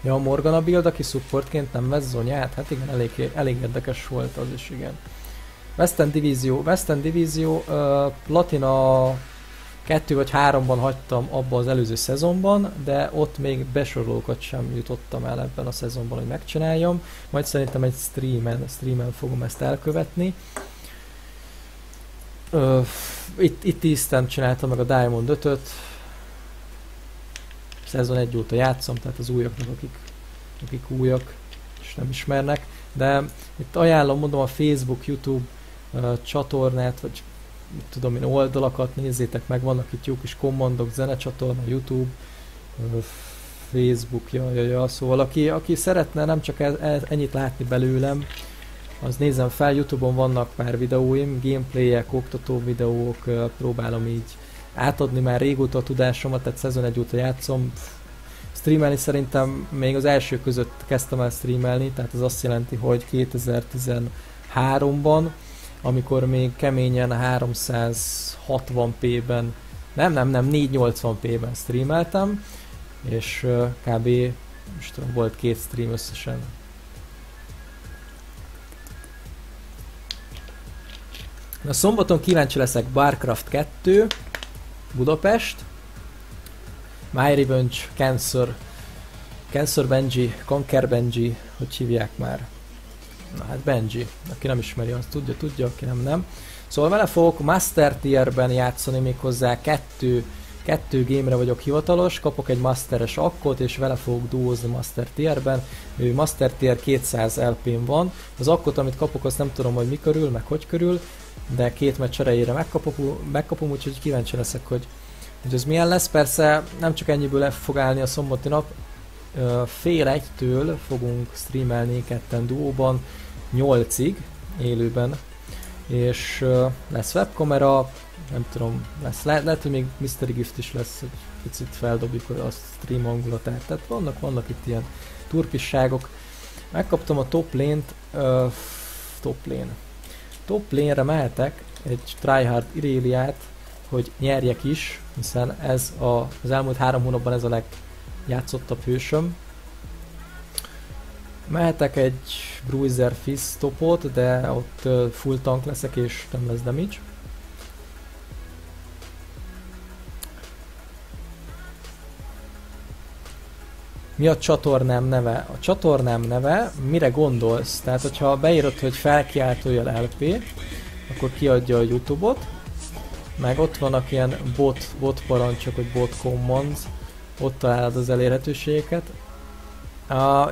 Ja, a Morgana build, aki supportként nem vesz zonyát? Hát igen, elég érdekes volt az is, igen. Western Divisió, Platina 2 vagy 3-ban hagytam abba az előző szezonban, de ott még besorolókat sem jutottam el ebben a szezonban, hogy megcsináljam. Majd szerintem egy streamen fogom ezt elkövetni. Itt East-en csináltam meg a Diamond 5-öt. Szezon 1 óta játszom, tehát az újaknak, akik újak és nem ismernek. De itt ajánlom, mondom, a Facebook, YouTube csatornát, vagy tudom én, oldalakat nézzétek meg, vannak itt jó kis kommandok, zenecsatorna, YouTube, Facebook, szóval aki szeretne nem csak ennyit látni belőlem, az nézem fel, YouTube-on vannak már videóim, gameplayek, oktató videók, próbálom így átadni már régóta a tudásomat, tehát szezon 1 óta játszom. Streamelni szerintem még az első között kezdtem el streamelni, tehát ez azt jelenti, hogy 2013-ban, amikor még keményen 360p-ben, nem, 480p-ben streameltem, és kb. Most tudom, volt 2 stream összesen. Na, szombaton kíváncsi leszek Barcraft 2, Budapest, My Revenge, Cancer Benji, Conquer Benji, hogy hívják már? Na hát Benji, aki nem ismeri, azt tudja, aki nem. Szóval vele fogok Master Tierben játszani, méghozzá kettő game-re vagyok hivatalos, kapok egy Masteres akkot, és vele fogok duózni Master Tierben. Ő Master Tier 200 LP-n van. Az akkot, amit kapok, azt nem tudom, hogy mi körül, meg hogy körül, de 2 meccs erejére megkapom, úgyhogy kíváncsi leszek, hogy ez milyen lesz. Persze nem csak ennyiből fog állni a szombati nap, fél 1-től fogunk streamelni ketten duóban 8-ig élőben, és lesz webkamera, nem tudom, lehet, hogy még Mystery Gift is lesz, egy picit feldobjuk a stream hangulatát, tehát vannak itt ilyen turpisságok. Megkaptam a top lane-t, top lane-re mehetek egy tryhard Iréliát, hogy nyerjek is, hiszen ez az elmúlt 3 hónapban ez a legjátszottabb hősöm. Mehetek egy Bruiser Fizz topot, de ott full tank leszek és nem lesz damage. Mi a csatornám neve? A csatornám neve, mire gondolsz? Tehát, hogyha beírod, hogy felkiáltójel LP, akkor kiadja a YouTube-ot, meg ott vannak ilyen bot parancsok, vagy bot commands, ott találod az elérhetőségeket.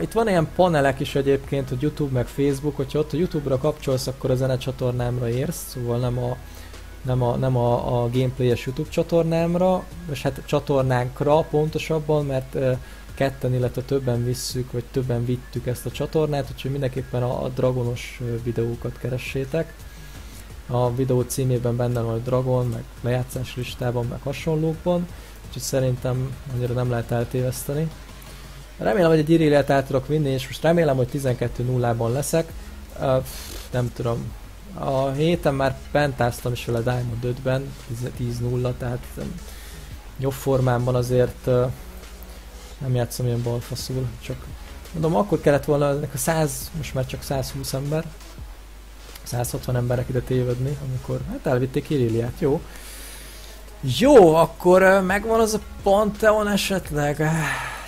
Itt van ilyen panelek is egyébként, hogy YouTube meg Facebook, hogyha ott a YouTube-ra kapcsolsz, akkor a zenecsatornámra érsz, szóval nem a gameplayes YouTube csatornámra, és hát csatornánkra pontosabban, mert ketten, illetve többen visszük, vagy többen vittük ezt a csatornát, úgyhogy mindenképpen a dragonos videókat keressétek. A videó címében benne van a Dragon, meg lejátszás listában, meg hasonlókban, úgyhogy szerintem annyira nem lehet eltéveszteni. Remélem, hogy egy Iréliát el tudok vinni, és most remélem, hogy 12-0-ban leszek. Nem tudom. A héten már pentáztam is vele Diamond 5-ben, 10-0, tehát jobb formámban azért nem játszom ilyen balfaszul, csak mondom, akkor kellett volna ennek a 100, most már csak 120 ember, 160 emberek ide tévedni, amikor hát elvitték Iréliát, jó. Jó, akkor megvan az a Pantheon esetleg?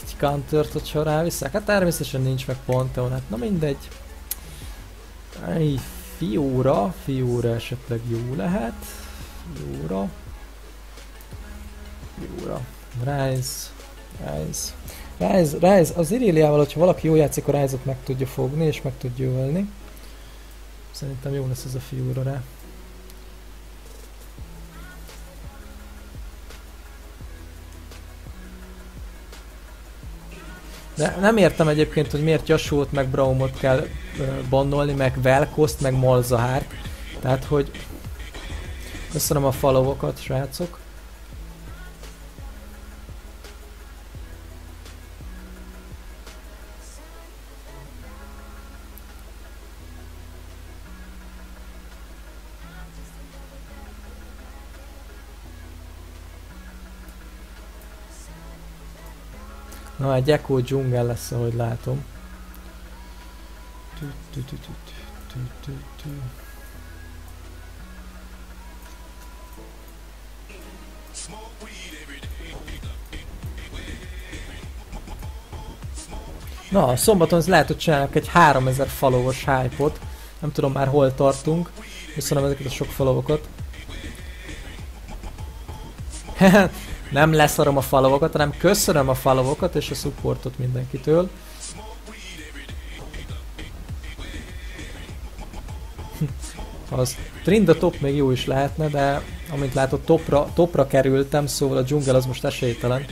Egy countert, hogyha ráviszek? Hát természetesen nincs meg Pantheon, hát na mindegy. Fióra esetleg jó lehet. Fióra. Rise, az Iréliával, hogyha valaki jól játszik, a Rise-ot meg tudja fogni és meg tudja ölni. Szerintem jó lesz ez a Fióra rá. De nem értem egyébként, hogy miért Yasuót meg Braumot kell bannolni, meg Velkoszt, meg Malzahárt. Tehát, hogy köszönöm a follow-okat, srácok. Na, egy Echo dzsungel lesz, ahogy látom. Na, szombaton lehet, hogy csinálnak egy 3000 followos hype-ot. Nem tudom már hol tartunk. Köszönöm ezeket a sok followokat. Nem leszarom a followokat, hanem köszönöm a followokat és a supportot mindenkitől. Az Trinda top még jó is lehetne, de amint látod topra kerültem, szóval a dzsungel az most esélytelen.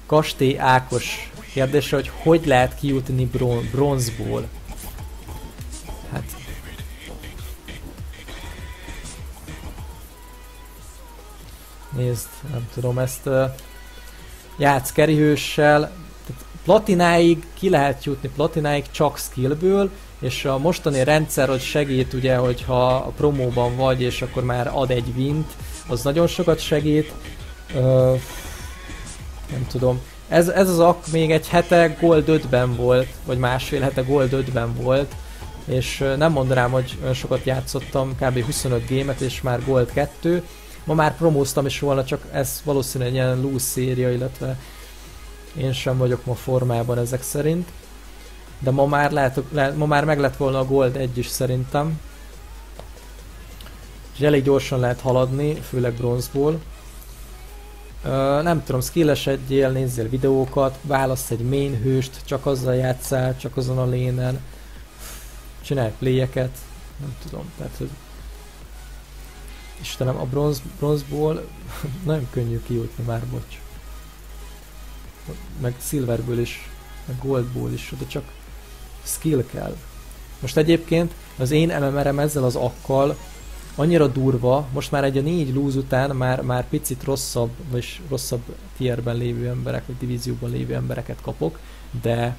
Kastély Ákos kérdése, hogy lehet kijutni bronzból. Hát... Nézd, nem tudom, ezt játsz kerihőssel. Platináig ki lehet jutni, platináig csak skillből, és a mostani rendszer, hogy segít ugye, hogyha a promóban vagy, és akkor már ad egy wint, az nagyon sokat segít. Nem tudom. Ez az ak még egy hete Gold 5-ben volt, vagy másfél hete Gold 5-ben volt, és nem mondanám, hogy olyan sokat játszottam, kb. 25 gémet, és már Gold 2. Ma már promóztam is volna, csak ez valószínűleg egy ilyen loose széria, illetve én sem vagyok ma formában ezek szerint. De ma már meg lett volna a Gold 1 is szerintem. És elég gyorsan lehet haladni, főleg bronzból. Nem tudom, skillesedjél, nézzél videókat, válasz egy main hőst, csak azzal játsszál, csak azon a lénen. Csinálj playeket, nem tudom, tehát hogy... Istenem, a bronzból nagyon könnyű kijutni már, bocs. Meg silverből is, meg goldból is, de csak skill kell. Most egyébként az én MMR-em ezzel az akkal annyira durva, most már egy a 4 lose után már picit rosszabb, vagy rosszabb tierben lévő emberek, vagy divízióban lévő embereket kapok, de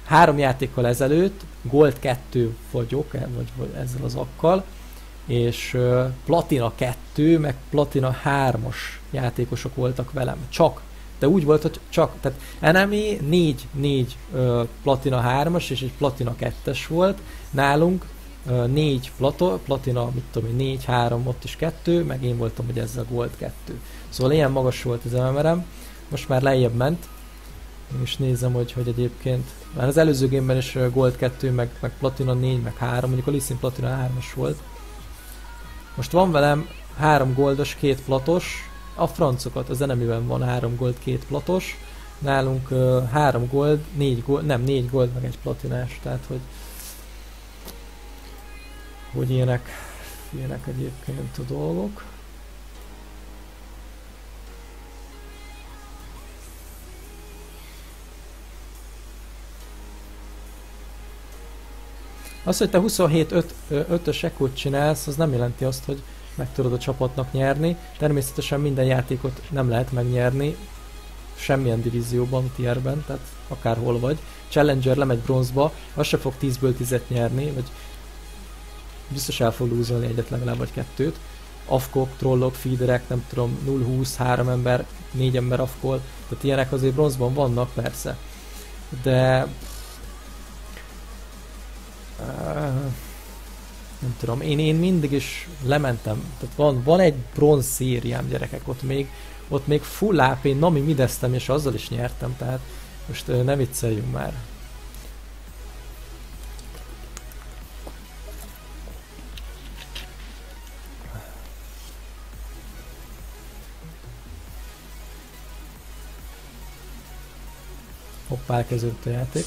3 játékkal ezelőtt Gold 2 vagyok, vagy ezzel az akkal, és Platina 2, meg Platina 3-as játékosok voltak velem, csak. De úgy volt, hogy csak, tehát enemy 4 Platina 3-as és egy Platina 2-es volt, nálunk 4 Platina, mit tudom én, 4, 3, ott is 2, meg én voltam, hogy ezzel Gold 2. Szóval ilyen magas volt az MMR-em, most már lejjebb ment, és nézem, hogy egyébként, már az előző gameben is Gold 2, meg Platina 4, meg 3, mondjuk a Lee Sin Platina 3-as volt. Most van velem 3 goldos, 2 platos, a francokat, az enemiben van 3 gold, 2 platos, nálunk 3 gold, 4 gold, nem 4 gold, meg egy platinás, tehát hogy ilyenek egyébként a dolgok. Az, hogy te 27-5-ös ekót csinálsz, az nem jelenti azt, hogy meg tudod a csapatnak nyerni. Természetesen minden játékot nem lehet megnyerni, semmilyen divízióban, tierben, tehát akárhol vagy. Challenger lemegy bronzba, az se fog 10-ből 10-et nyerni, vagy biztos el fog lúzolni egyet legalább vagy 2-t. Afkok, trollok, feederek, nem tudom, 0-20, 3 ember, 4 ember afkol, tehát ilyenek azért bronzban vannak, persze. De... nem tudom, én mindig is lementem, tehát van egy bronz szériám, gyerekek, ott még full AP Nami mideztem, és azzal is nyertem, tehát most ne vicceljünk már. Hoppá, elkezdődött a játék.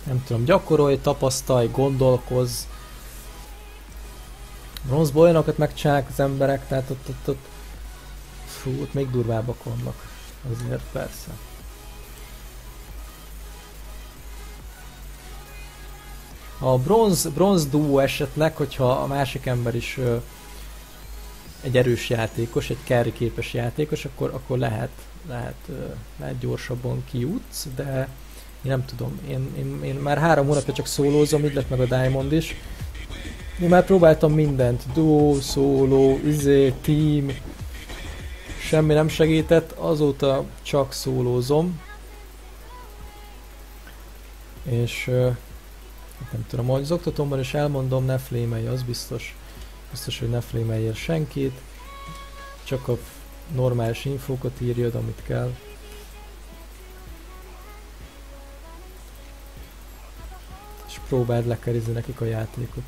Nem tudom, gyakorolj, tapasztalj, gondolkozz. Bronzból olyanokat megcsinálják az emberek, tehát ott még durvábbak vannak. Azért persze. A bronz duó esetleg, hogyha a másik ember is egy erős játékos, egy carry képes játékos, akkor lehet gyorsabban kijutsz, de én nem tudom, én már 3 hónapja csak szólózom, így lett meg a Diamond is. Én már próbáltam mindent, duo, szóló, team, semmi nem segített, azóta csak szólózom. És nem tudom, ahogy az oktatómban is elmondom, ne flémelj, az biztos, hogy ne flémeljél senkit, csak a normális infókat írjad, amit kell. És próbáld lekerizni nekik a játékot.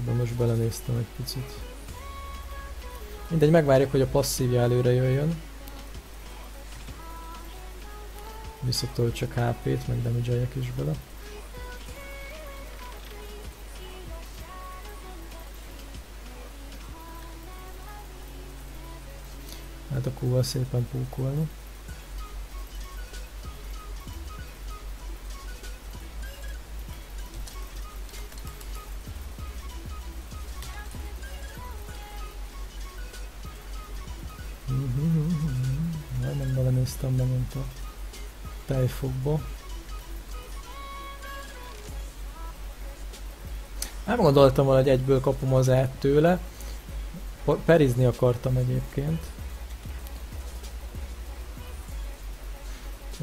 De most belenéztem egy picit. Mindegy, megvárjuk, hogy a passzívja előre jöjjön. Visszatöltsek HP-t, meg damage-eljek is bele. Hát a Q-val szépen pókolni. Nem belenéztem megint a tejfokba. Nem gondoltam volna, hogy egyből kapom az át tőle. Perizni akartam egyébként.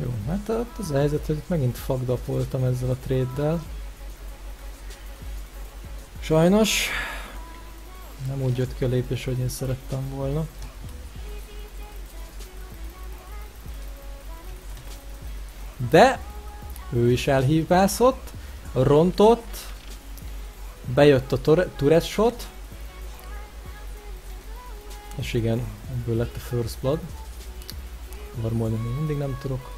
Jó, hát az a helyzet, hogy megint fucked-upoltam ezzel a trade-del. Sajnos nem úgy jött ki a lépés, hogy én szerettem volna. De ő is elhívászott, rontott, bejött a turret shot, és igen, ebből lett a first blood. Varmolni még mindig nem tudok.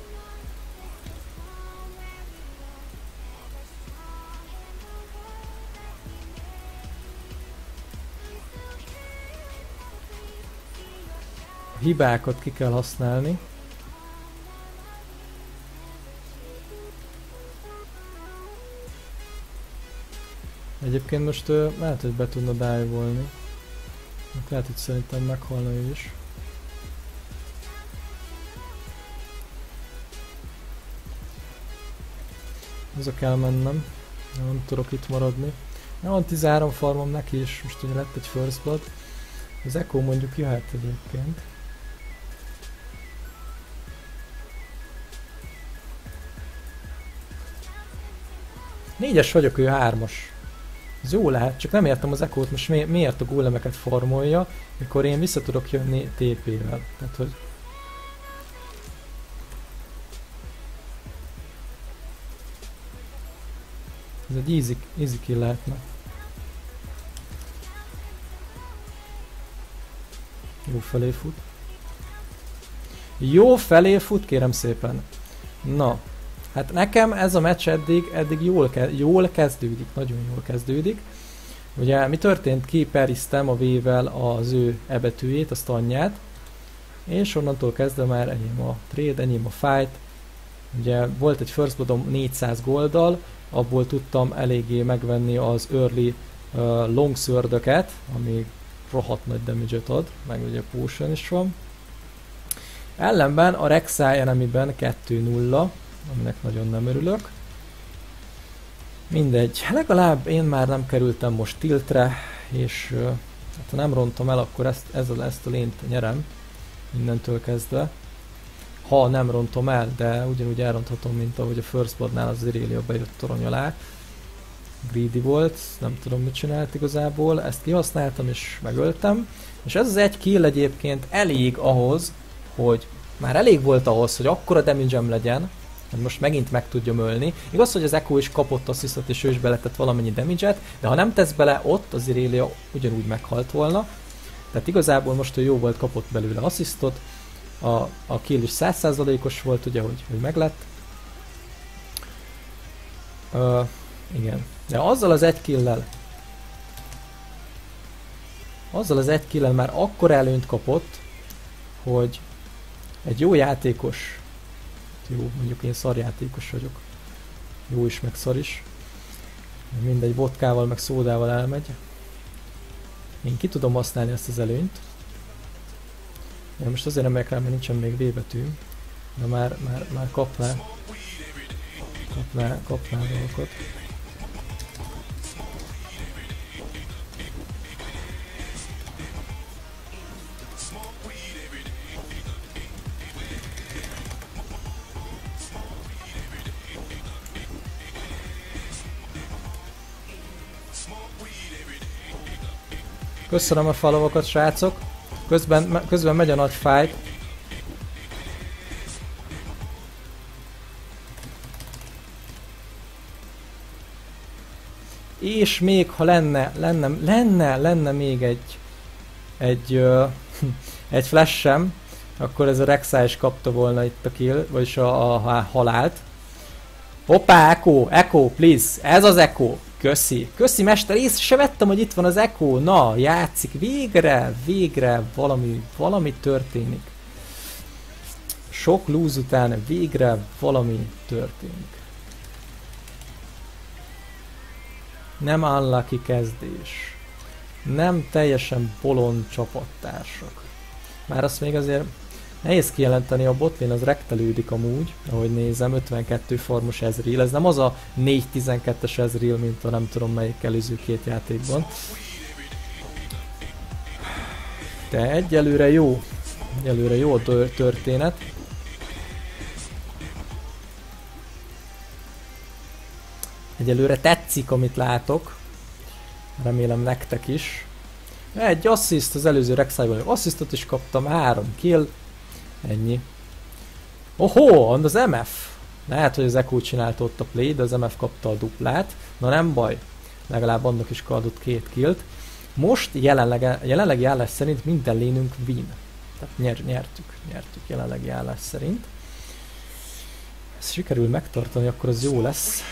A hibákat ki kell használni. Egyébként most lehet, hogy be tudna dive-olni. Lehet, hogy szerintem meghalna ő is. Haza kell mennem. Nem tudok itt maradni. Van 13 farmom neki is, most ugye lett egy first blood. Az Echo mondjuk jöhet egyébként. Négyes vagyok, ő 3-as. Ez jó lehet, csak nem értem az Echo-t most miért a gólemeket farmolja, mikor én vissza tudok jönni TP-vel. Tehát, hogy... Ez egy easy kill lehetne. Jó felé fut. Jó felé fut, kérem szépen. Na, hát nekem ez a meccs eddig jól kezdődik, nagyon jól kezdődik. Ugye mi történt? Kiperiztem a V-vel az ő ebetűjét, a stanyját, és onnantól kezdve már enyém a trade, enyém a fight. Ugye volt egy first bloodom 400 golddal, abból tudtam eléggé megvenni az early longsword-öket, ami rohadt nagy damage-et ad, meg ugye potion is van. Ellenben a Rek'Sai enemiben 2-0, aminek nagyon nem örülök. Mindegy, legalább én már nem kerültem most tiltre, és hát ha nem rontom el, akkor ezt a lényt nyerem innentől kezdve. Ha nem rontom el, de ugyanúgy elronthatom, mint ahogy a First Bloodnál az Irelia bejött torony alá. Greedy volt, nem tudom mit csinált igazából, ezt kihasználtam és megöltem. És ez az egy kill egyébként elég ahhoz, hogy már elég volt ahhoz, hogy akkora damage-em legyen, hogy most megint meg tudjam ölni. Igaz, hogy az Echo is kapott asszisztot és ő is beletett valamennyi damage-et, de ha nem tesz bele, ott az Irelia ugyanúgy meghalt volna. Tehát igazából most ő jó volt, kapott belőle asszisztot. A kill is 100%-os volt, ugye, hogy meglett. Igen. De azzal az egy kill-lel már akkor előnyt kapott, hogy egy jó játékos, jó, mondjuk én szarjátékos vagyok, Jó is, meg szar is. Mindegy, vodkával, meg szódával elmegy. Én ki tudom használni ezt az előnyt. Ja, most azért nem megyek rá, mert nincsen még V betűm. De már kapná dolgokat. Köszönöm a followokat, srácok. Közben megy a nagy fight. És még ha lenne még egy flash-em, akkor ez a Rek'Sai is kapta volna itt a kill, vagyis a halált. Hoppá, Echo, please, ez az Echo. Köszi mester, észre se vettem, hogy itt van az Echo. Na, játszik, végre valami történik. Sok lose után végre valami történik. Nem unlucky kezdés. Nem teljesen bolond csapattársak. Már azt még azért nehéz kijelenteni, a botlane az rektelődik amúgy, ahogy nézem, 52 formos Ezreal. Ez nem az a 4-12-es Ezreal, mint a nem tudom melyik előző két játékban. De egyelőre jó a történet. Egyelőre tetszik, amit látok. Remélem nektek is. Egy assziszt az előző Rek'Sai-val. Asszisztot is kaptam, 3 kill. Ennyi. Ohó, az MF. Lehet, hogy az Echo csinált ott a play, de az MF kapta a duplát. Na nem baj. Legalább annak is adott 2 killt. Most jelenlegi állás szerint minden lénünk win. Tehát nyertük jelenlegi állás szerint. Ezt sikerül megtartani, akkor az jó lesz.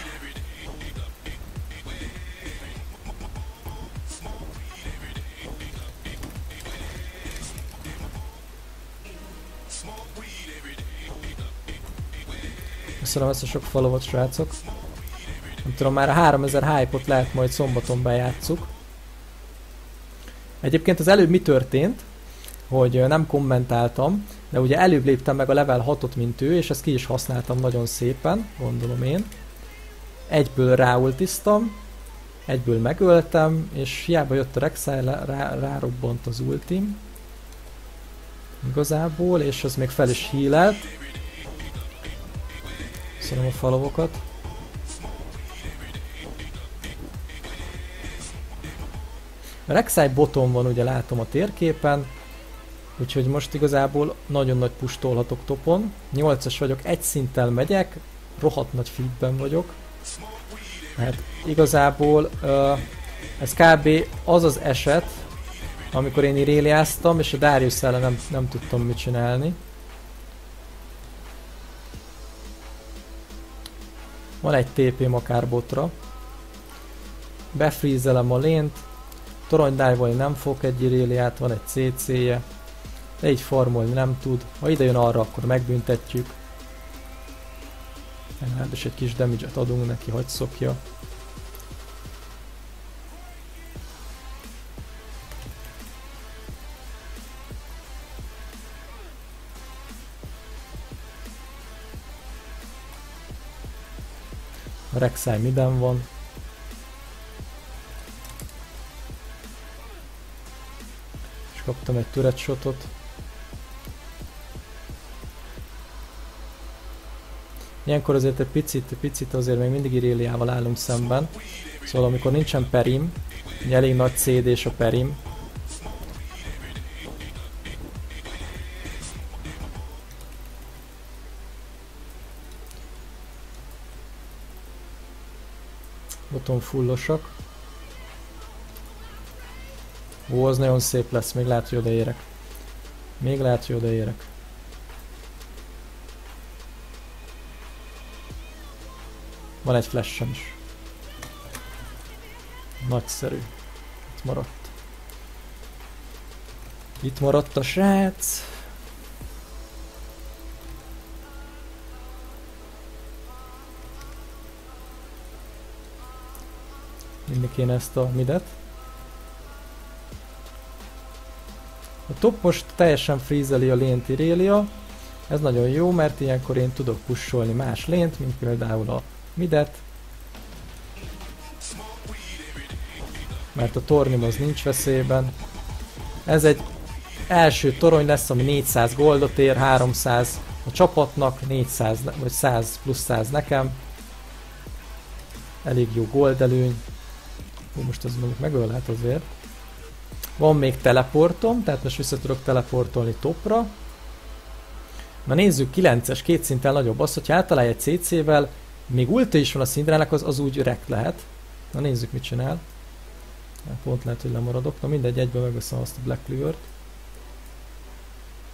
Köszönöm ezt a sok followot, srácok. Nem tudom, már a 3000 hype-ot lehet majd szombaton bejátszuk. Egyébként az előbb mi történt, hogy nem kommentáltam, de ugye előbb léptem meg a level 6-ot, mint ő, és ezt ki is használtam nagyon szépen, gondolom én. Egyből ráultiztam, egyből megöltem, és hiába jött a Rek'Sai, rárobbant az ultim. Igazából, és az még fel is healelt. Köszönöm a followokat. A Rek'Sai boton van, ugye látom a térképen, úgyhogy most igazából nagyon nagy push-tolhatok topon. 8-as vagyok, egy szinttel megyek, rohadt nagy feedben vagyok. Hát igazából ez kb. Az az eset, amikor én iréliáztam, és a Darius ellen nem tudtam mit csinálni. Van egy TP-m akár botra. Befreezelem a lént. Torony dive-olni nem fog egy Iréliát, van egy CC-je. De így farmolni nem tud. Ha ide jön arra, akkor megbüntetjük. Legalábbis egy kis damage-et adunk neki, hogy szokja. A Rek'Sai midden van. És kaptam egy turret shotot. Ilyenkor azért egy picit azért még mindig Iréliával állunk szemben. Szóval amikor nincsen perim, ugye elég nagy CD-s a perim. Boton fullosak. Ó, az nagyon szép lesz, még lehet, hogy odaérek. Van egy flash-em is. Nagyszerű. Itt maradt a srác. Vinni kéne ezt a midet. A top most teljesen freezeli a lént Irelia. Ez nagyon jó, mert ilyenkor én tudok pusolni más lént, mint például a midet. Mert a tornyom az nincs veszélyben. Ez egy első torony lesz, ami 400 goldot ér, 300 a csapatnak, 400 vagy 100 plusz 100 nekem. Elég jó gold előny. Most ez mondjuk megölhet azért. Van még teleportom, tehát most vissza tudok teleportolni topra. Na nézzük, 9-es, két szinten nagyobb az, hogyha általában egy CC-vel, még ulti is van a Syndrának, az úgy rekt lehet. Na nézzük, mit csinál. Hát pont lehet, hogy lemaradok. Na mindegy, egyben megveszem azt a Black Cleaver-t.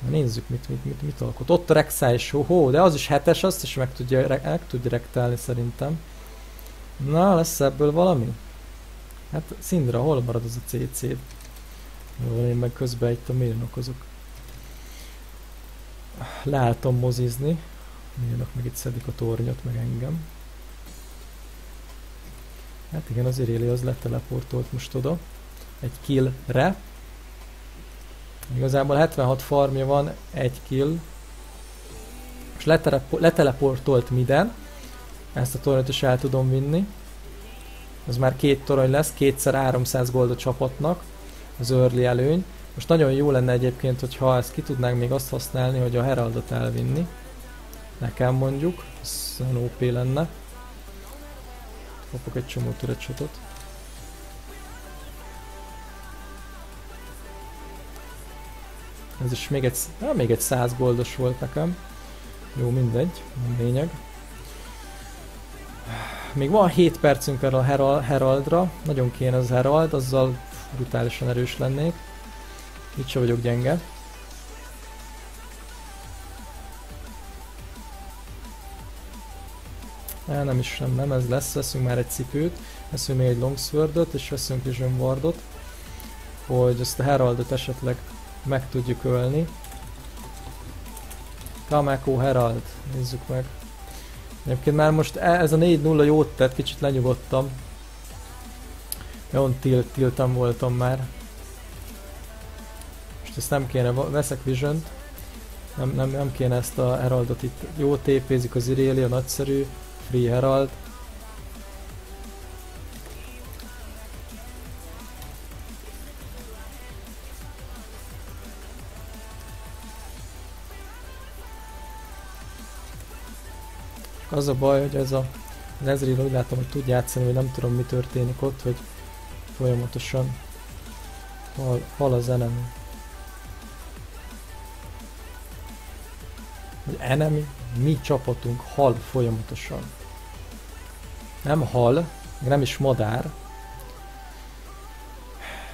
Na nézzük, mit alkot. Ott a Rek'Sai is, de az is 7-es, azt is meg tudja rektálni szerintem. Na, lesz ebből valami? Hát Syndra, hol marad az a CC-d? Jó, én meg közben itt a mérnokozok. Leálltam mozizni. Mérnök meg itt szedik a tornyot, meg engem. Hát igen, az Irelia az leteleportolt most oda. Egy killre. Igazából 76 farmja van, egy kill. És leteleportolt miden. Ezt a tornyot is el tudom vinni. Az már 2 torony lesz, 2x300 gold a csapatnak. Az early előny. Most nagyon jó lenne egyébként, hogyha ezt ki tudnánk még azt használni, hogy a Heraldot elvinni. Nekem mondjuk. Ez nagyon OP lenne. Kapok egy csomó turret-shotot. Ez is még egy 100 goldos volt nekem. Jó, mindegy, nem lényeg. Még van 7 percünk erre a Heraldra. Nagyon kéne az Herald, azzal brutálisan erős lennék. Itt sem vagyok gyenge. Nem ez lesz, veszünk már egy cipőt, veszünk még egy longswordot, és veszünk Vision Wardot, hogy ezt a Heraldot esetleg meg tudjuk ölni. Kameko Herald, nézzük meg. Egyébként már most ez a 4-0 jót tett, kicsit lenyugodtam. Nagyon tiltam voltam már. Most ezt nem kéne, veszek Vision-t. Nem kéne ezt a Heraldot itt. Jó TP-zik az Irelia, nagyszerű. Free Herald. Az a baj, hogy ez az Ezreal úgy látom, hogy tud játszani, hogy nem tudom mi történik ott, hogy folyamatosan hal az enemy. Hogy enemy, mi csapatunk hal folyamatosan. Nem hal, nem is madár,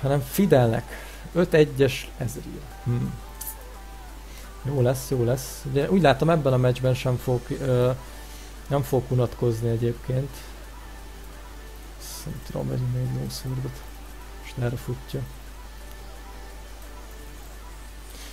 hanem fidelnek. 5-1-es Ezreal. Jó lesz, jó lesz. Ugye úgy látom ebben a meccsben sem nem fog unatkozni egyébként. Nem tudom, hogy még longswordot. Most erre futja.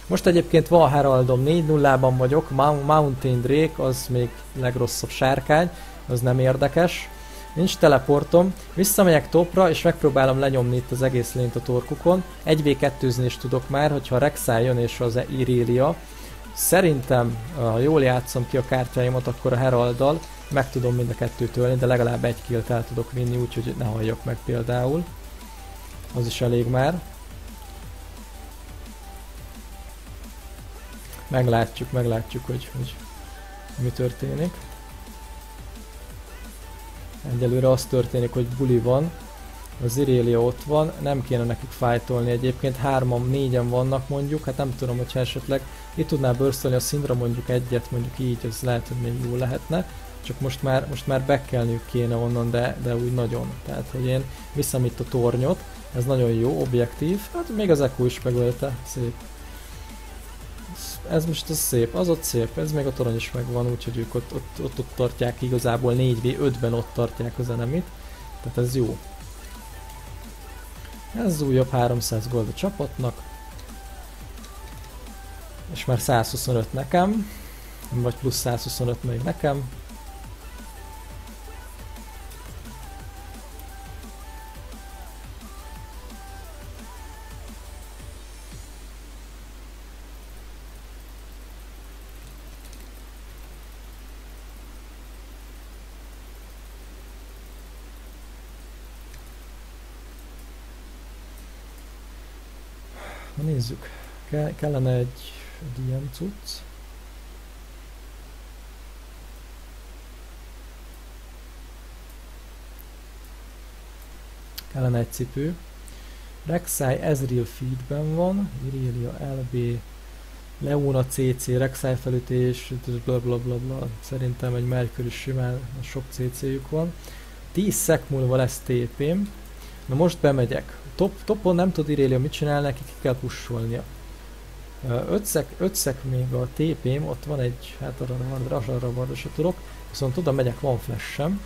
Most egyébként van Heraldom, 4-0-ban vagyok, Mountain Drake, az még legrosszabb sárkány, az nem érdekes. Nincs teleportom, visszamegyek topra, és megpróbálom lenyomni itt az egész lényt a torkukon. 1v2-zni is tudok már, hogyha a Rek'Sai jön és az Irelia. Szerintem, ha jól játszom ki a kártyáimat, akkor a Heralddal meg tudom mind a kettőt ölni, de legalább egy killt el tudok vinni, úgyhogy ne halljak meg például. Az is elég már. Meglátjuk, hogy mi történik. Egyelőre az történik, hogy buli van, az Irelia ott van, nem kéne nekik fightolni egyébként, 3-4-en vannak mondjuk, hát nem tudom, hogyha esetleg itt tudná burstolni a Syndra mondjuk egyet, mondjuk így, az lehet, hogy még jó lehetne, csak most már backkelniük kéne onnan, de úgy nagyon, tehát hogy én viszem itt a tornyot, ez nagyon jó, objektív, hát még az Echo is megölte, szép. Ez most az szép, az ott szép, ez még a torony is megvan, úgyhogy ők ott tartják, igazából 4v5-ben ott tartják az enemit, tehát ez jó. Ez újabb 300 gold a csapatnak, és már 125 nekem, vagy plusz 125 még nekem. Na nézzük. Kellene egy ilyen cucc. Kellene egy cipő. Rek'Sai Ezreal feedben van. Irelia LB. Leona CC, Rek'Sai felütés, blablabla. Szerintem egy Mercury simán sok CC-jük van. 10 szek múlva lesz TP-m. Na most bemegyek. Topon nem tud Irelia mit csinál, neki ki kell pusholnia. 5 szek még a TP-m, ott van egy, hát arra se tudok, viszont oda megyek, van flash-sem.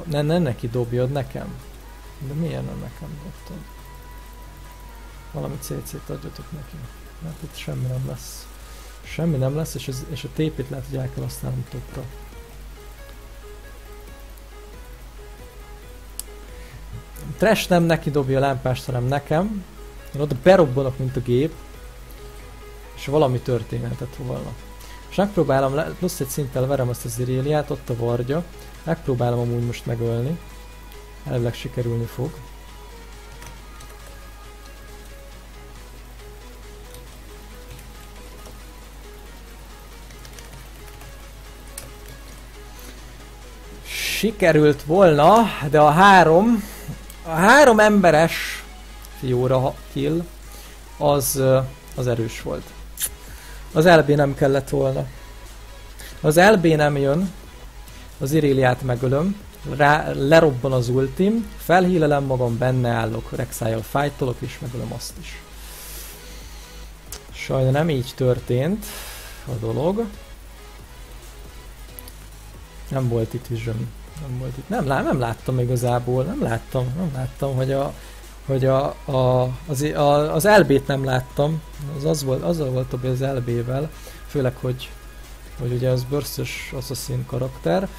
Ne neki dobjad, nekem. De miért nem nekem dobtad? Valami CC-t adjatok neki. Mert itt semmi nem lesz. Semmi nem lesz, és a TP-t lehet, hogy el kell használnom topra. Trash nem neki dobja a lámpást, hanem nekem. Én oda berobbanok, mint a gép. És valami történhetett volna. És megpróbálom, plusz egy szinttel verem azt az Ireliát, ott a Vardja. Megpróbálom amúgy most megölni. Elvileg sikerülni fog. Sikerült volna, de a három emberes Fiora kill az erős volt. Az LB nem kellett volna. Az LB nem jön, az Ireliát megölöm, lerobban az ultim, felhílelem magam, benne állok, Rek'Sai-jal fightolok és megölöm azt is. Sajna nem így történt a dolog. Nem volt itt vision. Nem volt itt. Nem láttam igazából, nem láttam, hogy az LB-t nem láttam. Azzal volt többé az LB-vel, főleg, hogy ugye az burst-ös assassin karakter.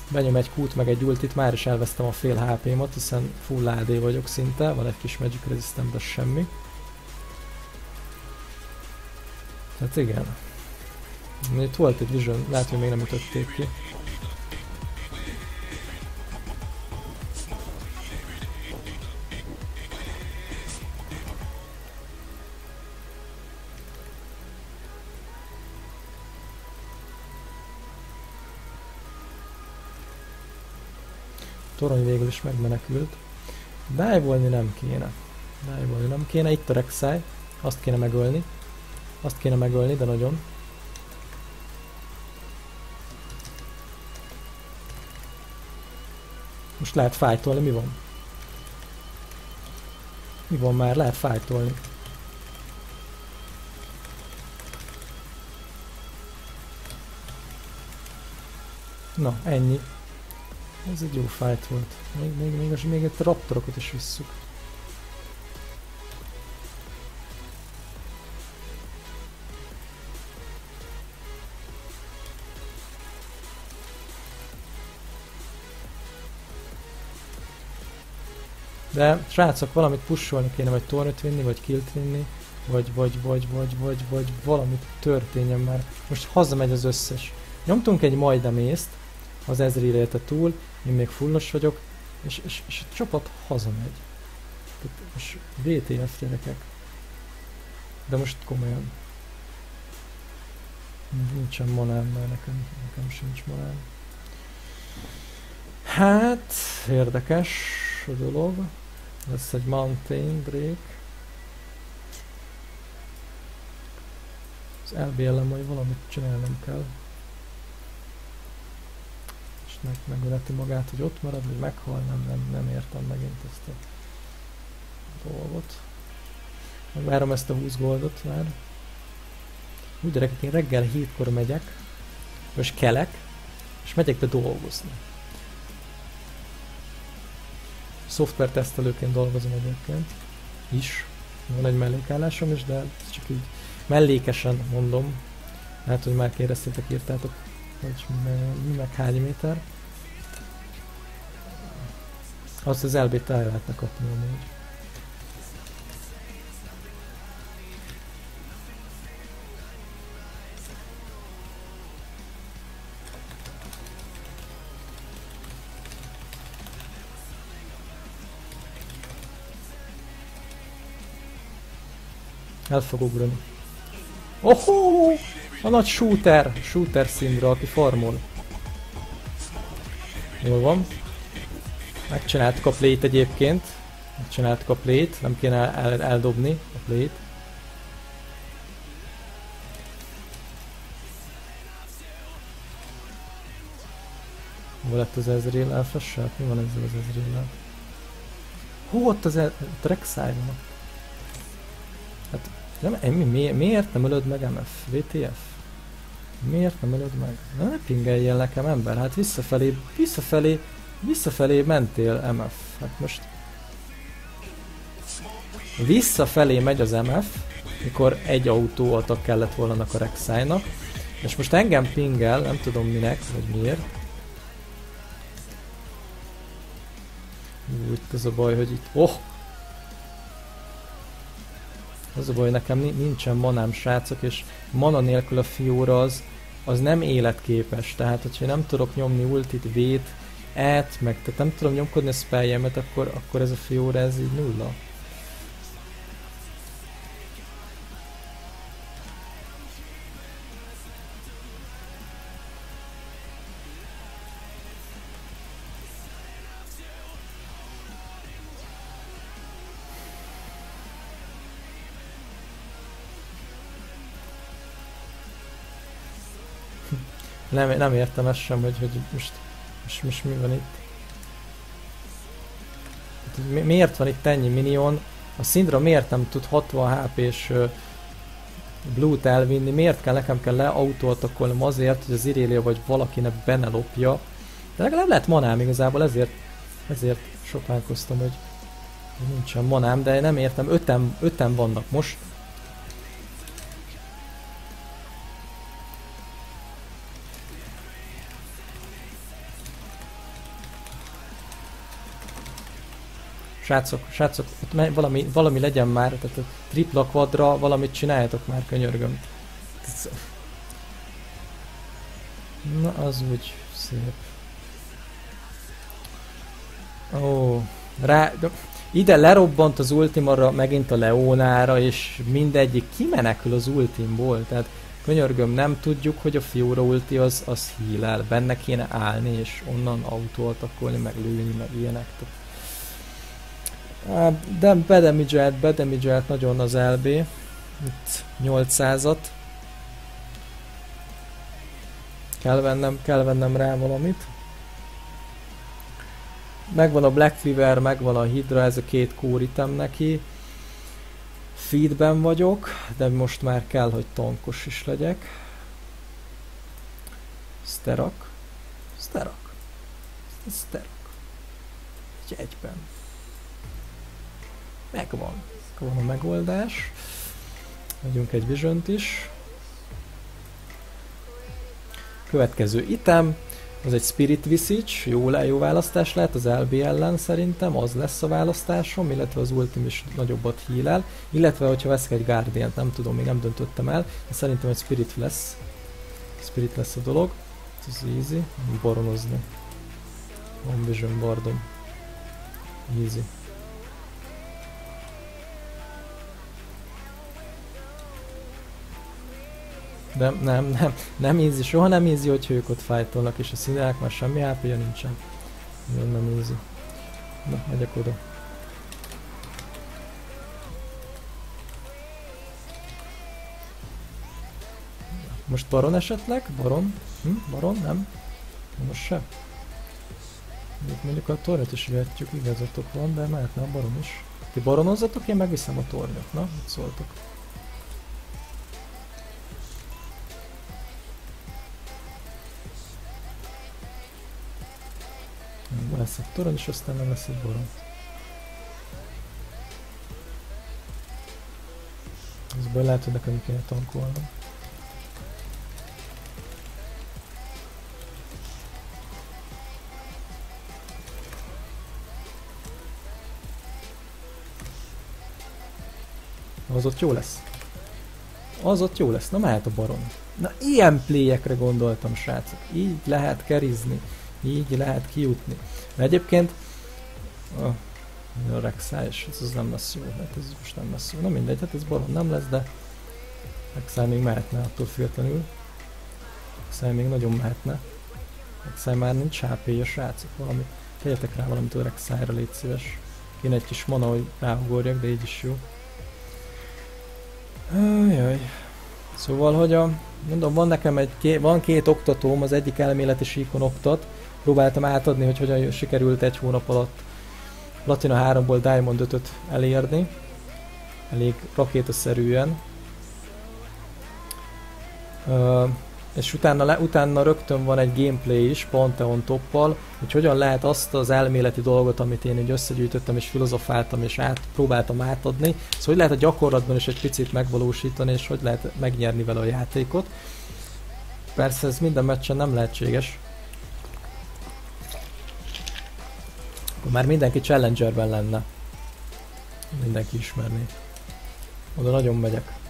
Benyom egy Q-t meg egy ultit, már is elvesztem a fél HP-mot, hiszen full AD vagyok szinte, van egy kis magic resistant, de semmi. Tehát igen. Itt volt egy vision, lehet, hogy még nem ütötték ki. Torony végül is megmenekült. Dive-olni nem kéne. Itt a Rek'Sai. Azt kéne megölni, de nagyon. Most lehet fightolni, mi van? Mi van már? Lehet fightolni. Na, ennyi. Ez egy jó fight volt. Még egy raptorokat is visszük. De srácok, valamit pusolni kéne, vagy tornőt vinni, vagy killt vinni, vagy valamit történjen már. Most hazamegy az összes. Nyomtunk egy majdnem észt, az Ezreal élte túl, én még fullos vagyok, és a csapat hazamegy. Tehát most WTF gyerekek. De most komolyan. Nincsen monám, mert nekem sincs monám. Hát, érdekes a dolog. Lesz egy Mountain Break. Az LB ellen majd valamit csinálnom kell. És megöleti magát, hogy ott marad, vagy meghal, nem értem megint ezt a dolgot. Megvárom ezt a 20 goldot már. Úgy gyerekek, én reggel 7-kor megyek, és kelek, és megyek be dolgozni. Szoftvertesztelőként dolgozom egyébként is. Van egy mellékállásom is, de csak így mellékesen mondom. Lehet, hogy már kérdeztétek, írtátok, hogy mi meg hány méter. Azt az LB-t el lehetne kapni amúgy. El fog ugrani. Ohó! A nagy shooter szindra, aki farmol. Jól van. Megcsináltuk a play-t egyébként. Megcsináltuk a play-t, nem kéne eldobni a play-t. Hol lett az Ezreal elfesselt? Mi van ezzel az Ezreal-lel? Hú, ott az Rek'Sai van. Hát, miért nem ölöd meg MF? VTF? Miért nem ölöd meg? Ne pingeljél nekem, ember, hát visszafelé mentél MF. Hát most... Visszafelé megy az MF, mikor egy autóatak kellett volna a Rek'Sai-nak. És most engem pingel, nem tudom minek, vagy miért. Itt az a baj, hogy itt... Oh! Az a baj, nekem nincsen manám, srácok, és mana nélkül a Fiora az nem életképes. Tehát, hogyha nem tudok nyomni ultit, vét, meg tehát nem tudom nyomkodni a spelljemet, akkor ez a Fiora, ez így nulla. Nem értem ezt sem, hogy most mi van itt. Miért van itt ennyi minion? A Syndra miért nem tud 60 HP-s Blue-t elvinni? Miért nekem kell leautóatakolnom azért, hogy az Irelia vagy valakinek benne lopja? De legalább lehet manám igazából, ezért sopánkoztam, hogy nincsen manám, de nem értem, öten vannak most. Srácok, ott valami legyen már, tehát a tripla quadra valamit csináljatok már, könyörgöm. Na, az úgy szép. Ó, ide lerobbant az ultimara, megint a Leonára, és mindegyik kimenekül az ultimból, tehát könyörgöm, nem tudjuk, hogy a Fiora ulti az heal-el, benne kéne állni, és onnan autóatakolni, meg lőni, meg ilyenek. De bedamage-elt nagyon az LB. Itt 800-at. Kell vennem rá valamit. Megvan a Black Cleaver, megvan a Hydra, ez a két core item neki. Feedben vagyok, de most már kell, hogy tankos is legyek. Sterak. Egy egyben. Megvan a megoldás. Adjunk egy Vision-t is. Következő item, az egy Spirit Visage, jó választás lehet az LB ellen szerintem, az lesz a választásom, illetve az ultim is nagyobbat heal-el, illetve hogyha veszek egy Guardian-t, nem tudom, még nem döntöttem el, de szerintem egy Spirit lesz. Spirit lesz a dolog. Ez easy, boronozni. Van Vision bardom. Easy. De nem easy, soha nem easy, hogyha ők ott fightolnak, és a színek már semmi HP-ja nincsen. Nem easy. Na, megyek oda. Most baron esetleg? Baron? Baron? Nem? Most se? Mondjuk a tornyot is vihetjük, igazatok van, de mehetne a baron is. Ti baronozzatok, én megviszem a tornyot. Na, mit szóltok? Lesz egy torony, és aztán nem lesz egy baron. Ez baj, lehet, hogy nekem kéne tankolnom. Az ott jó lesz. Az ott jó lesz. Na, mehet a baron. Na, ilyen playekre gondoltam, srácok. Így lehet kerizni. Így lehet kijutni. De egyébként A Rek'Sai, és ez nem lesz jó, hát ez most nem lesz jó. Na mindegy, hát ez barom nem lesz, de Rek'Sai még mehetne attól függetlenül. Rek'Sai még nagyon mehetne. Rek'Sai már nincs HP-ja, srácok, valami. Tegyetek rá valamit a Rek'Sai-ra, légy szíves. Kéne egy kis mana, hogy ráugorjak, de így is jó. Jaj. Szóval, hogy mondom, van nekem van két oktatóm, az egyik elméleti síkon oktat. Próbáltam átadni, hogy hogyan sikerült egy hónap alatt Platina 3-ból Diamond 5-öt elérni. Elég rakétaszerűen. És utána rögtön van egy gameplay is, Pantheon toppal, hogy hogyan lehet azt az elméleti dolgot, amit én így összegyűjtöttem és filozofáltam és próbáltam átadni, szóval hogy lehet a gyakorlatban is egy picit megvalósítani, és hogy lehet megnyerni vele a játékot. Persze ez minden meccsen nem lehetséges. Akkor már mindenki Challengerben lenne. Mindenki ismerné. Oda nagyon megyek.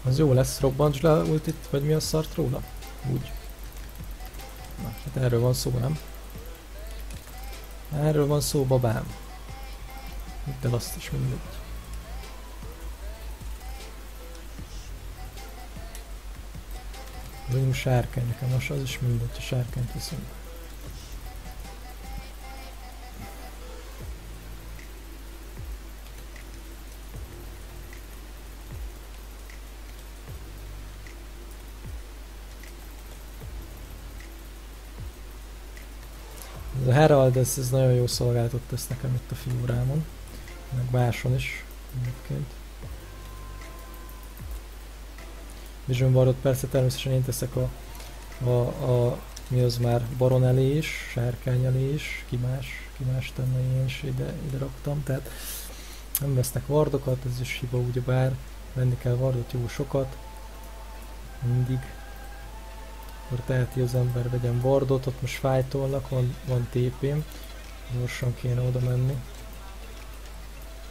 Az jó lesz, robbantsd le ultit, vagy mi a szart róla? Úgy. Na, hát erről van szó, nem? Erről van szó, babám. De azt is mindegy. Vagyunk sárkány, nekem most az is mindegy, a sárkányt viszont. Ez a Herald, ez nagyon jó szolgáltat tesz nekem itt a figurámon, meg máson is egyébként. Vision Wardot persze természetesen én teszek mi az már Baron elé is, Sárkány elé is, ki más tenne, én is ide raktam, tehát nem vesznek wardokat, ez is hiba ugyebár, venni kell wardot jó sokat, mindig. Akkor teheti az ember, vegyen wardot, ott most fájtolnak, van TP-m, gyorsan kéne oda menni.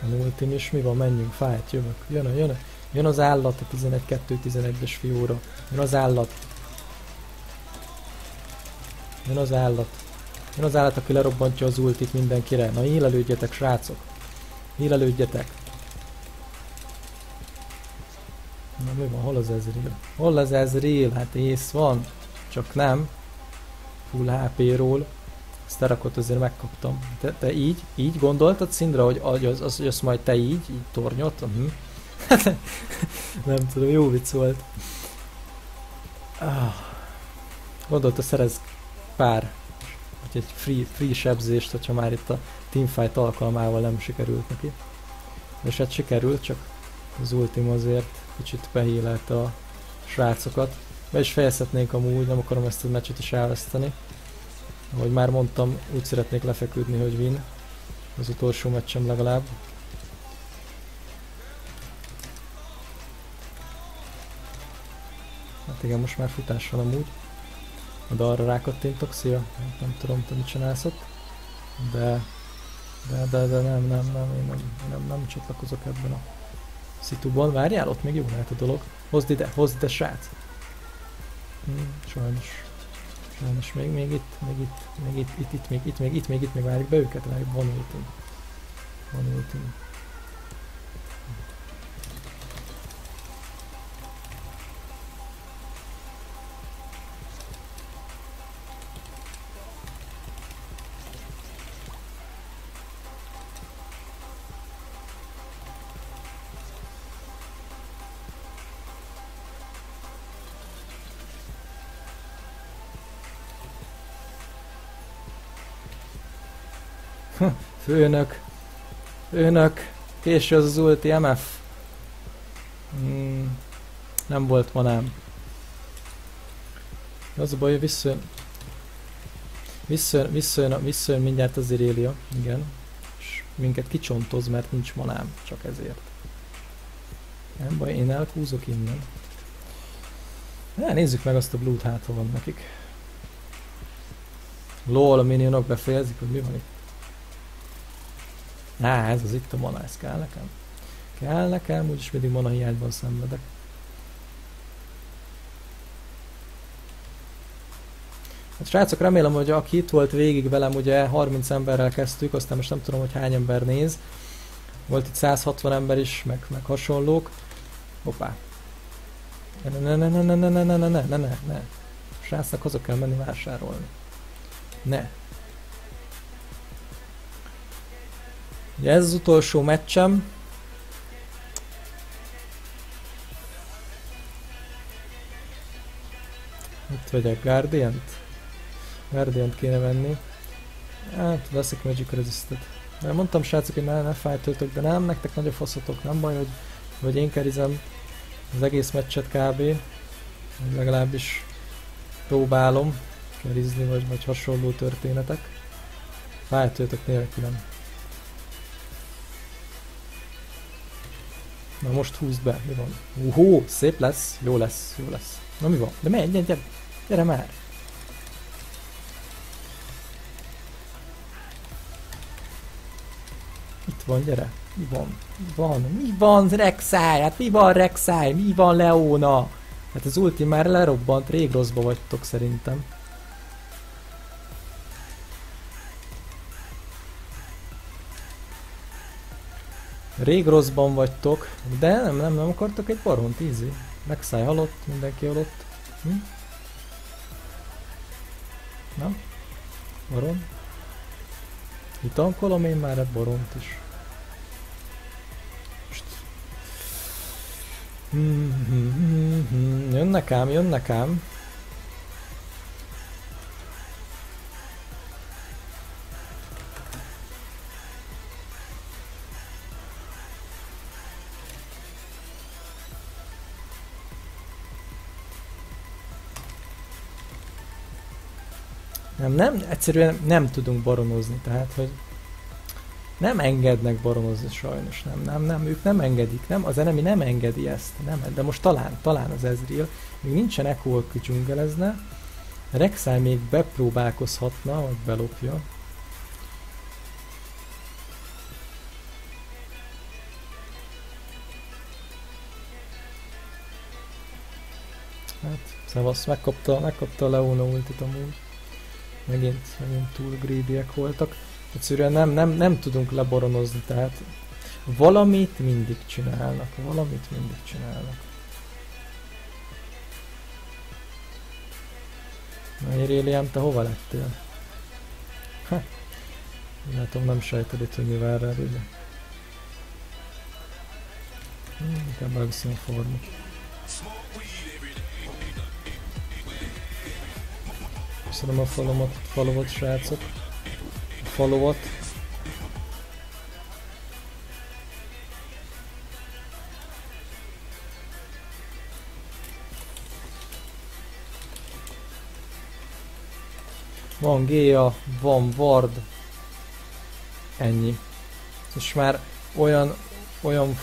Van ultim is, mi van, menjünk, fájt, jövök, jön az állat a 11-2-11-es fiúra, jön az állat, aki lerobbantja az ultit mindenkire, na hílelődjetek srácok, hílelődjetek. Na mi van, hol az Ezreal? Hát ész van, csak nem. Full HP-ról. Ezt a rakot azért megkaptam. Te így gondoltad, Szindra, hogy azt majd te így tornyot? Nem tudom, jó vicc volt. Gondolta, szerez pár, vagy egy free sebzést, hogyha már itt a teamfight alkalmával nem sikerült neki. És hát sikerült, csak az ultim azért kicsit behílelte a srácokat. Be is fejezhetnénk amúgy, nem akarom ezt a meccset is elveszteni. Ahogy már mondtam, úgy szeretnék lefeküdni, hogy win. Az utolsó meccsem legalább. Hát igen, most már futás van amúgy. De arra rákattintok, szia. Nem tudom, te mit csinálsz ott. De nem csatlakozok ebben a szituban. Várjál, ott még jó lehet a dolog. Hozd ide, srác. Sajnos még itt, várjuk be őket, van ultim. Főnök, késő az ulti, MF. Nem volt manám. Az a baj, hogy visszajön mindjárt az Irelia, igen. És minket kicsontoz, mert nincs manám, csak ezért. Nem baj, én elkúzok innen. Nézzük meg azt a blue-t, hát ha van nekik. LOL, a minionok befejezik, hogy mi van itt. Ez az itt a mana, ez kell nekem. Kell nekem, úgyis mindig mana hiányban szenvedek. Hát srácok, remélem, hogy aki itt volt végig velem, ugye 30 emberrel kezdtük, aztán most nem tudom, hogy hány ember néz. Volt itt 160 ember is, meg hasonlók. Hoppá. Ne. Srácnak haza kell menni vásárolni. Ne. Ugye ez az utolsó meccsem. Itt vegyek Guardiant. Guardiant kéne venni. Hát veszek Magic Resistet. De mondtam srácok, hogy ne fájtöltök, de nem, nektek nagy a faszotok, nem baj, hogy én kerizem az egész meccset kb. Legalábbis próbálom kerizni, vagy hasonló történetek. Fájtöltök nélkülem. Na most húzd be, mi van? Szép lesz, jó lesz, jó lesz. Na mi van? De menj, gyere már! Itt van, gyere! Mi van? Mi van Rek'Sai? Hát mi van Rek'Sai? Mi van Leona? Hát az ulti már lerobbant, rég rosszba vagytok szerintem. Rég rosszban vagytok, de nem akartok egy baront, easy. Rek'Sai halott, mindenki halott. Na? Baron? Itt tankolom én már egy baront is. Jönnek ám. Egyszerűen nem tudunk baronozni, tehát, hogy nem engednek baronozni sajnos, nem, ők nem engedik, nem, az enemy nem engedi ezt, nem, de most talán az Ezreal, még nincsen Echo, aki dzsungelezne, Rek'Sai még bepróbálkozhatna, hogy belopja. Hát, szevasz, megkapta a Leona ultit amúgy. Megint túl greedy-ek voltak. Egyszerűen nem tudunk leboronozni, tehát valamit mindig csinálnak. Na Iréliám, te hova lettél? Látom, nem sejted itt, hogy mi vár rád, ugye? Inkább elviszem a formot. Köszönöm a followot, srácok. A followot. Van Géa, van Ward. Ennyi. És már olyan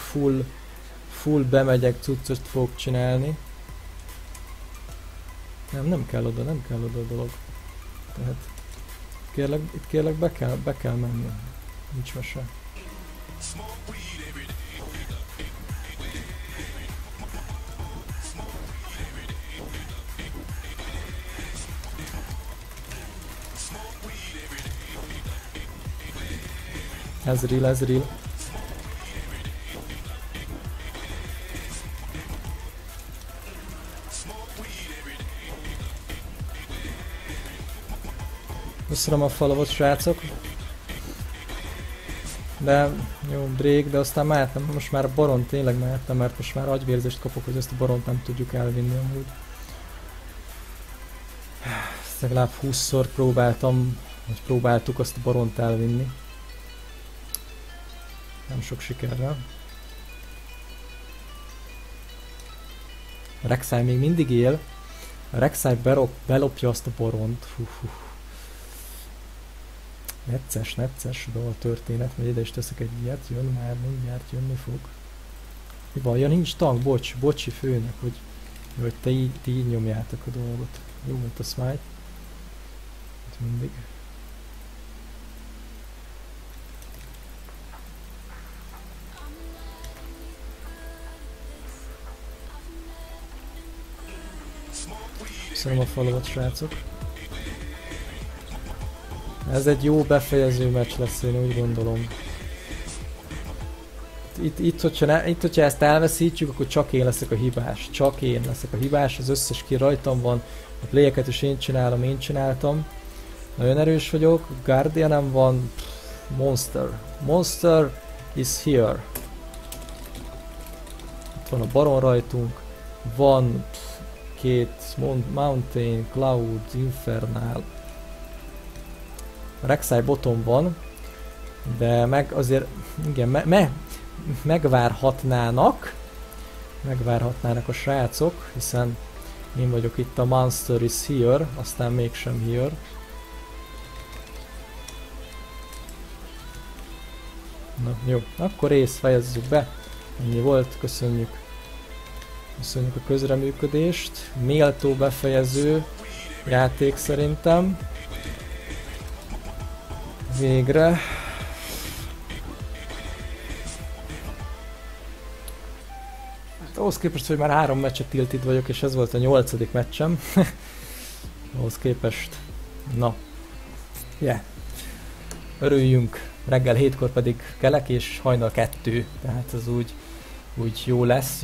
full bemegyek, cuccot fogok csinálni. Nem kell oda a dolog. Tehát itt kérlek be kell menni. Nincs mese. Ezreal. Köszönöm a followot, srácok. De jó, Drake, de aztán mehettem, most már a baron tényleg mehettem, mert most már agyvérzést kapok, hogy ezt a baront nem tudjuk elvinni amúgy. Ezt legalább 20-szor próbáltuk azt a baront elvinni. Nem sok sikerrel. A Rek'Sai még mindig él. A Rek'Sai belopja azt a baront. Necces a történet, mert ide is teszek egy ilyet, jön már, mindjárt jönni fog. Mi van? Ja, nincs tank, bocsi főnek, hogy ti így nyomjátok a dolgot. Jó volt a smite. Itt mindig. Köszönöm a followot, srácok. Ez egy jó befejező meccs lesz, én úgy gondolom. Hogyha ezt elveszítjük, akkor csak én leszek a hibás. Csak én leszek a hibás, az összes ki rajtam van. A playeket is én csináltam. Nagyon erős vagyok, Guardianem van, Monster. Monster is here. Itt van a Baron rajtunk, van két Mountain, Cloud, Infernal. A Rek'Sai bottom van, de meg azért, igen, megvárhatnának a srácok, hiszen én vagyok itt a Monster is here, aztán mégsem here. Na jó, akkor fejezzük be. Ennyi volt, köszönjük. Köszönjük a közreműködést. Méltó befejező játék szerintem. Végre. Hát ahhoz képest, hogy már 3 meccset tilted vagyok, és ez volt a 8. meccsem. Ahhoz képest. Na. Yeah. Örüljünk. Reggel 7-kor pedig kelek, és hajnal 2. Tehát ez úgy jó lesz.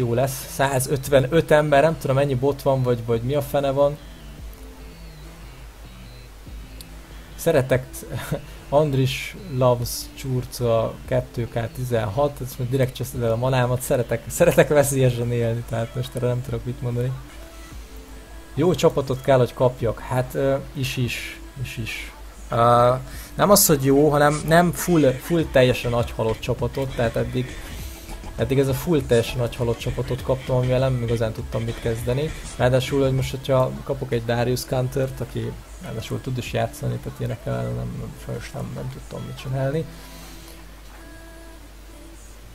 155 ember, nem tudom mennyi bot van, vagy mi a fene van. Szeretek Andris Loves Csurca 2K16, ezt most direkt cseszed el a manámat, szeretek veszélyesen élni, tehát most erre nem tudok mit mondani. Jó csapatot kell, hogy kapjak, hát is. Nem az, hogy jó, hanem nem full teljesen nagy halott csapatot, tehát eddig ez a full teljesen nagy halott csapatot kaptam, amivel nem igazán tudtam mit kezdeni. Ráadásul, hogy most, hogyha kapok egy Darius Counter-t, aki ráadásul tud is játszani, tehát ilyenekkel nem tudtam mit csinálni.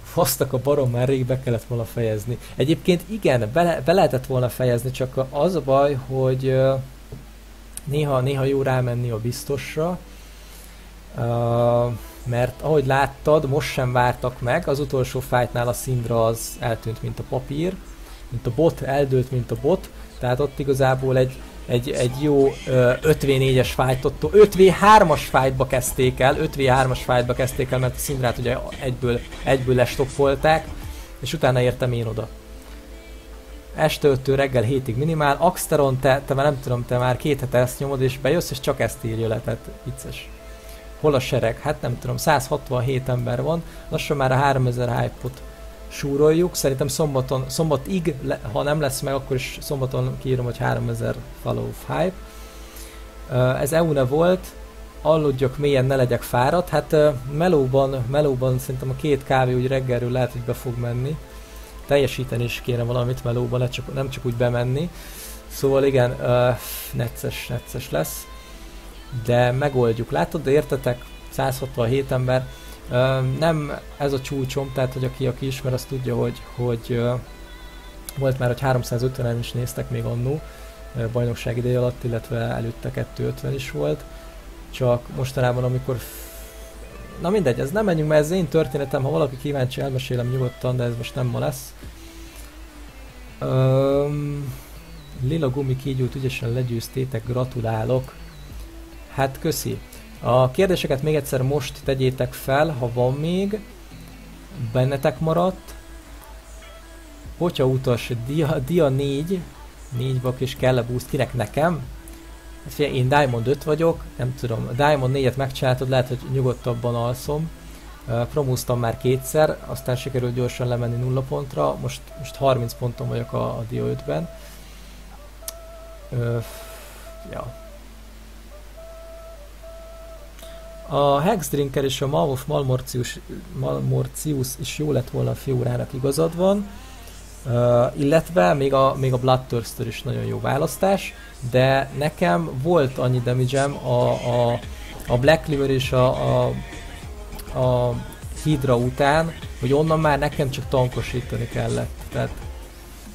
Fasztak a Baron, már rég be kellett volna fejezni. Egyébként igen, be lehetett volna fejezni, csak az a baj, hogy néha jó rámenni a biztosra, mert ahogy láttad, most sem vártak meg, az utolsó fightnál a Syndra az eltűnt, mint a papír, mint a bot, eldőlt, mint a bot, tehát ott igazából egy jó 5v4-es fightot, 5v3-as fightba kezdték el, mert a Syndrát ugye egyből lestoppolták, és utána értem én oda. Este 5-től reggel 7-ig minimál, Axteron, te már nem tudom, te már 2 hete ezt nyomod, és bejössz, és csak ezt írja le, tehát vicces. Hol a sereg? Hát nem tudom, 167 ember van, lassan már a 3000 hype-ot súroljuk, szerintem szombatig, ha nem lesz meg, akkor is szombaton kiírom, hogy 3000 follow hype. Ez EUNE volt, aludjak mélyen, ne legyek fáradt, hát melóban szerintem a 2 kávé úgy reggelről lehet, hogy be fog menni. Teljesíteni is kéne valamit melóban, nem csak úgy bemenni. Szóval igen, necces lesz. De megoldjuk. Látod, de értetek? 167 ember. Nem ez a csúcsom, tehát hogy aki ismer, az tudja, hogy volt már, hogy 350-en is néztek még annó bajnokság ideje alatt, illetve előtte 250 is volt. Csak mostanában, amikor... Na mindegy, ez nem menjünk, mert ez én történetem, ha valaki kíváncsi, elmesélem nyugodtan, de ez most nem ma lesz. Lila gumi kígyót ügyesen legyőztétek, gratulálok. Hát köszi. A kérdéseket még egyszer most tegyétek fel, ha van még. Bennetek maradt. Potya utas, dia 4 vak és kell a boost, kinek nekem? Hát figyelj, én Diamond 5 vagyok, nem tudom, a Diamond 4-et megcsináltad, lehet, hogy nyugodtabban alszom. Promóztam már 2-szer, aztán sikerült gyorsan lemenni 0 pontra, most 30 ponton vagyok a dia 5-ben. Ja. A Hexdrinker és a Malmof Malmortius is jó lett volna a Fiorának, igazad van. Illetve még a Bloodthirster is nagyon jó választás, de nekem volt annyi damage-em a Black Cleaver és a Hydra után, hogy onnan már nekem csak tankosítani kellett, tehát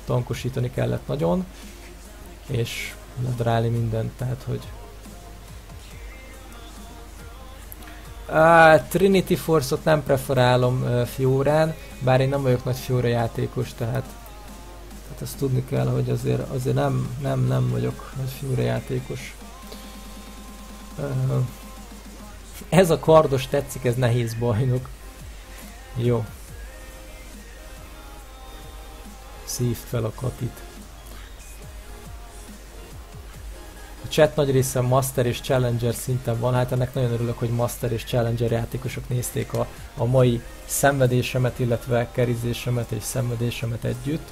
tankosítani kellett nagyon, és ledarálni mindent, tehát hogy Trinity Force-ot nem preferálom Fiorán, bár én nem vagyok nagy Fiora játékos, tehát ezt tudni kell, hogy azért nem vagyok nagy Fiora játékos. Ez a kardos tetszik, ez nehéz bajnok. Jó. Szívd fel a Katit. A chat nagy része Master és Challenger szinten van, hát ennek nagyon örülök, hogy Master és Challenger játékosok nézték a mai szenvedésemet, illetve kerizésemet és szenvedésemet együtt.